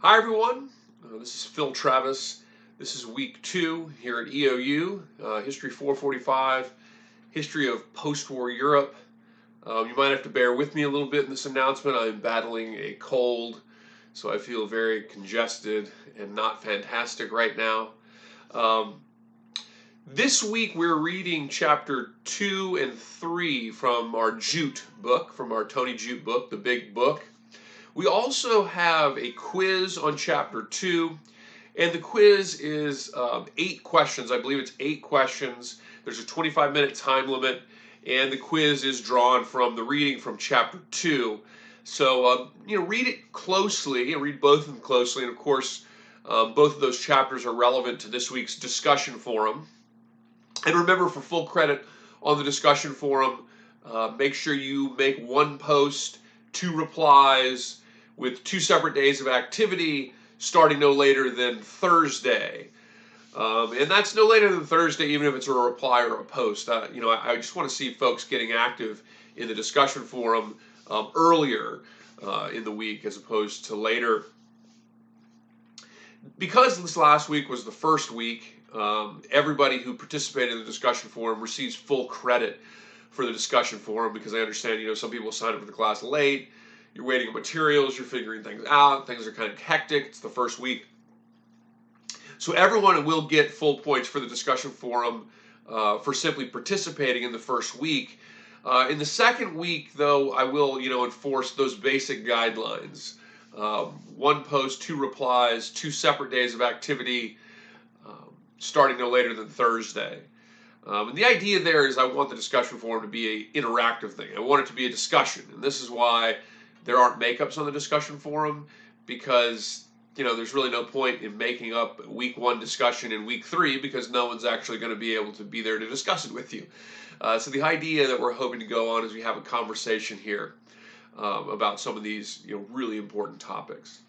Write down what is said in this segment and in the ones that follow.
Hi everyone, this is Phil Travis. This is week 2 here at EOU, History 445, History of Post-War Europe. You might have to bear with me a little bit in this announcement. I'm battling a cold, so I feel very congested and not fantastic right now. Um, this week we're reading chapter 2 and 3 from our Jute book, from our Tony Jute book, The Big Book. We also have a quiz on chapter 2, and the quiz is 8 questions. I believe it's 8 questions. There's a 25-minute time limit, and the quiz is drawn from the reading from chapter 2. So, read it closely, and read both of them closely, and of course, both of those chapters are relevant to this week's discussion forum. And remember, for full credit on the discussion forum, make sure you make one post, 2 replies, with 2 separate days of activity, starting no later than Thursday. And that's no later than Thursday, even if it's a reply or a post. I just want to see folks getting active in the discussion forum earlier in the week as opposed to later. Because this last week was the first week, everybody who participated in the discussion forum receives full credit for the discussion forum, because I understand, some people sign up for the class late. You're waiting on materials, you're figuring things out, things are kind of hectic, it's the first week. So everyone will get full points for the discussion forum for simply participating in the first week. In the second week, though, I will, enforce those basic guidelines. 1 post, 2 replies, 2 separate days of activity, starting no later than Thursday. And the idea there is I want the discussion forum to be an interactive thing. I want it to be a discussion, and this is why there aren't makeups on the discussion forum, because there's really no point in making up week 1 discussion in week 3, because no one's actually going to be able to be there to discuss it with you. So the idea that we're hoping to go on is we have a conversation here about some of these really important topics.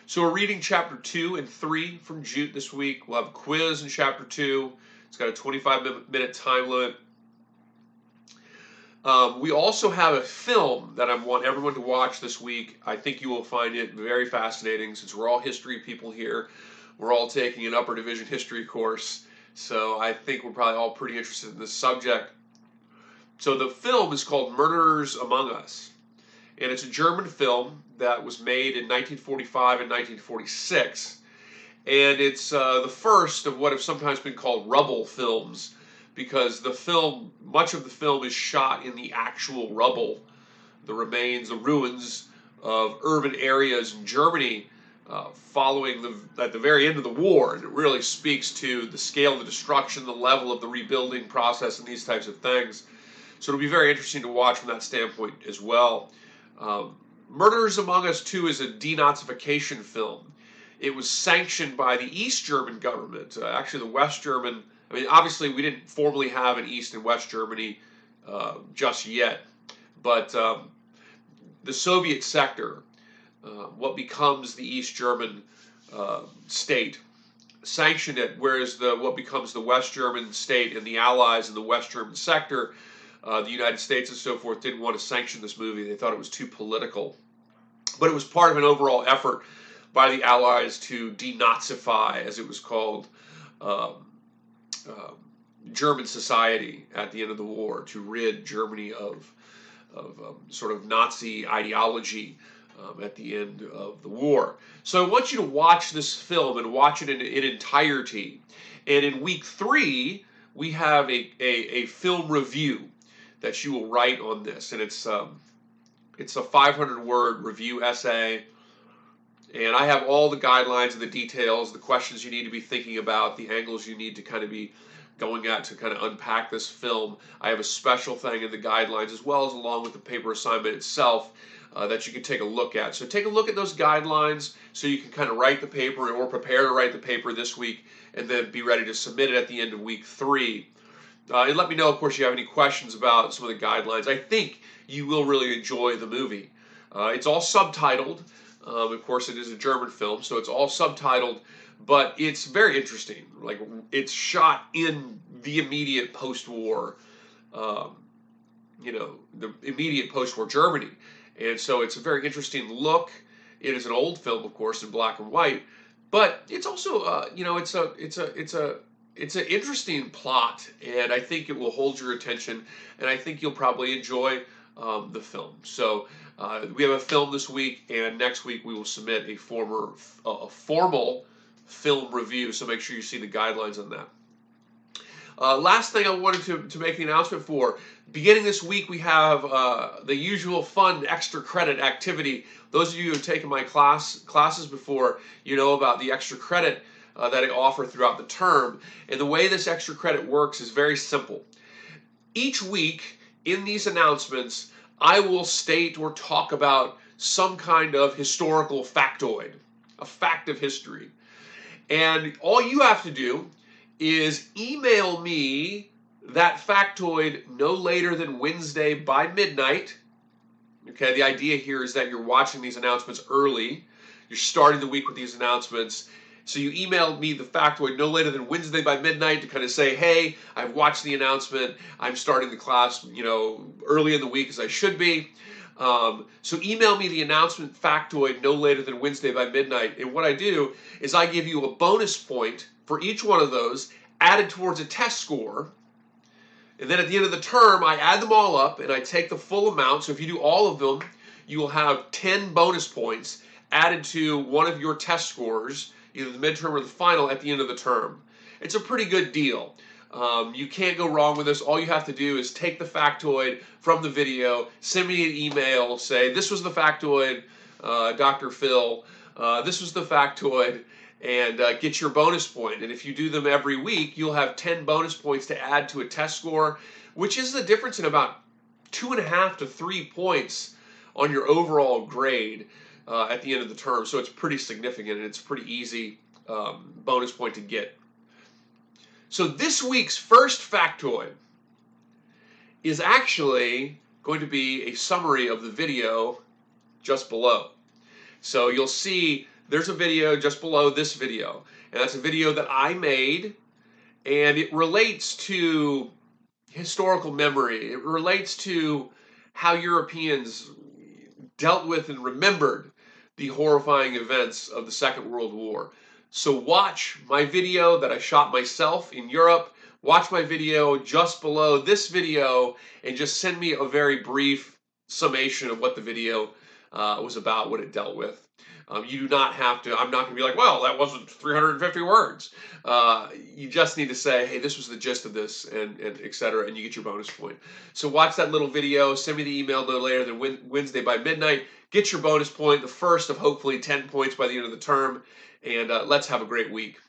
So we're reading chapter 2 and 3 from Jute this week. We'll have a quiz in chapter 2. It's got a 25-minute time limit. We also have a film that I want everyone to watch this week. I think you will find it very fascinating, since we're all history people here. We're all taking an upper division history course, so I think we're probably all pretty interested in this subject. So the film is called Murderers Among Us, and it's a German film that was made in 1945 and 1946, and it's the first of what have sometimes been called rubble films, because much of the film is shot in the actual rubble, the remains, the ruins of urban areas in Germany following at the very end of the war. And it really speaks to the scale of the destruction, the level of the rebuilding process, and these types of things. So it'll be very interesting to watch from that standpoint as well. Murderers Among Us 2 is a denazification film. It was sanctioned by the East German government. Actually, the West German, obviously we didn't formally have an East and West Germany just yet, but the Soviet sector, what becomes the East German state, sanctioned it, whereas what becomes the West German state and the Allies in the West German sector, the United States and so forth, didn't want to sanction this movie. They thought it was too political. But it was part of an overall effort by the Allies to denazify, as it was called, German society at the end of the war, to rid Germany of sort of Nazi ideology at the end of the war. So I want you to watch this film and watch it in entirety. And in week 3, we have a film review that you will write on this, and it's a 500-word review essay. And I have all the guidelines and the details, the questions you need to be thinking about, the angles you need to kind of be going at to kind of unpack this film. I have a special thing in the guidelines, as well as along with the paper assignment itself, that you can take a look at. So take a look at those guidelines so you can kind of write the paper, or prepare to write the paper this week, and then be ready to submit it at the end of week 3. And let me know, of course, if you have any questions about some of the guidelines. I think you will really enjoy the movie. It's all subtitled. Of course, it is a German film, so it's all subtitled, but it's very interesting. Like, it's shot in the immediate post-war, the immediate post-war Germany. And so it's a very interesting look It is an old film, of course, in black and white, but it's also, it's an interesting plot, and I think it will hold your attention, and I think you'll probably enjoy the film. So we have a film this week, and next week we will submit a formal film review. So make sure you see the guidelines on that. Last thing I wanted to make the announcement for, beginning this week we have the usual fun extra credit activity. Those of you who have taken my classes before, you know about the extra credit that I offer throughout the term. And the way this extra credit works is very simple. Each week in these announcements, I will state or talk about some kind of historical factoid, a fact of history. And all you have to do is email me that factoid no later than Wednesday by midnight. Okay, the idea here is that you're watching these announcements early. You're starting the week with these announcements. So you email me the factoid no later than Wednesday by midnight to kind of say, hey, I've watched the announcement. I'm starting the class, early in the week as I should be. So email me the announcement factoid no later than Wednesday by midnight. And what I do is I give you a bonus point for each one of those added towards a test score. And then at the end of the term, I add them all up and I take the full amount. So if you do all of them, you will have 10 bonus points added to one of your test scores, either the midterm or the final, at the end of the term. It's a pretty good deal. You can't go wrong with this. All you have to do is take the factoid from the video, send me an email, say, this was the factoid, Dr. Phil, this was the factoid, and get your bonus point. And if you do them every week, you'll have 10 bonus points to add to a test score, which is the difference in about 2.5 to 3 points on your overall grade at the end of the term. So it's pretty significant, and it's pretty easy bonus point to get. So this week's first factoid is actually going to be a summary of the video just below. So you'll see there's a video just below this video, and that's a video that I made, and it relates to historical memory. It relates to how Europeans dealt with and remembered the horrifying events of the Second World War. So watch my video that I shot myself in Europe, watch my video just below this video, and just send me a very brief summation of what the video was about, what it dealt with. You do not have to, I'm not going to be like, well, that wasn't 350 words. You just need to say, hey, this was the gist of this, and et cetera, and you get your bonus point. So watch that little video, send me the email no later than Wednesday by midnight, get your bonus point, the first of hopefully 10 points by the end of the term, and let's have a great week.